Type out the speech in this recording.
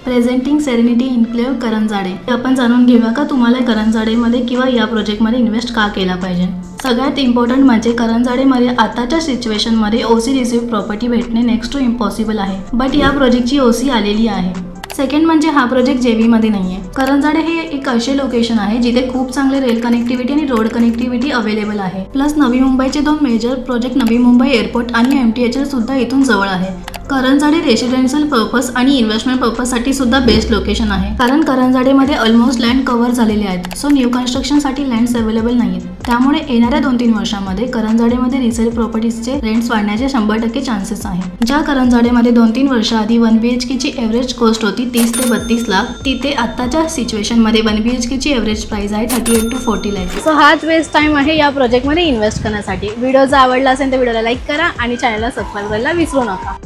Presenting serenity इन्क्लेव्ह Karanjade. आपण जाणून घेऊया का तुम्हाला करंजाडेमध्ये किंवा या प्रोजेक्टमध्ये इन्व्हेस्ट का केला पाहिजे. सगळ्यात इम्पॉर्टंट म्हणजे करंजाडेमध्ये आताच्या सिच्युएशनमध्ये ओसी रिसिव्ह प्रॉपर्टी भेटणे नेक्स्ट टू इम्पॉसिबल आहे. बट या प्रोजेक्टची ओसी आलेली आहे. सेकंड म्हणजे हा प्रोजेक्ट जेवीमध्ये नाही आहे. करंजाडे हे एक असे लोकेशन आहे जिथे खूप चांगले रेल कनेक्टिव्हिटी आणि रोड कनेक्टिव्हिटी अवेलेबल आहे. प्लस नवी मुंबईचे 2 major project Navi Mumbai airport आणि MTHL सुद्धा इथून जवळ आहे. करंजाडे रेसिडेन्शियल पर्पज आणि इन्व्हेस्टमेंट पर्पजसाठी सुद्धा बेस्ट लोकेशन आहे. कारण करंजाडेमध्ये ऑलमोस्ट लँड कव्हर झालेले आहेत. सो न्यू कन्स्ट्रक्शनसाठी लँड्स अवेलेबल नाहीत. त्यामुळे येणाऱ्या 2-3 वर्षांमध्ये करंजाडेमध्ये रिसेल प्रॉपर्टीजचे रेंट्स वाढण्याचे 100% चान्सेस आहे. ज्या करंजाडेमध्ये 2-3 वर्षाआधी 1 BHKची एव्हरेज कॉस्ट होती 30 ते 32 लाख, तिथे आताच्या सिच्युएशनमध्ये 1 BHKची एव्हरेज प्राइस आहे 38 to 40 लाख. सो हाच बेस्ट टाइम आहे या प्रोजेक्टमध्ये इन्व्हेस्ट करण्यासाठी. व्हिडिओ जर आवडला असेल तर व्हिडिओला लाईक करा आणि चॅनलला सबस्क्राईब करायला विसरू नका.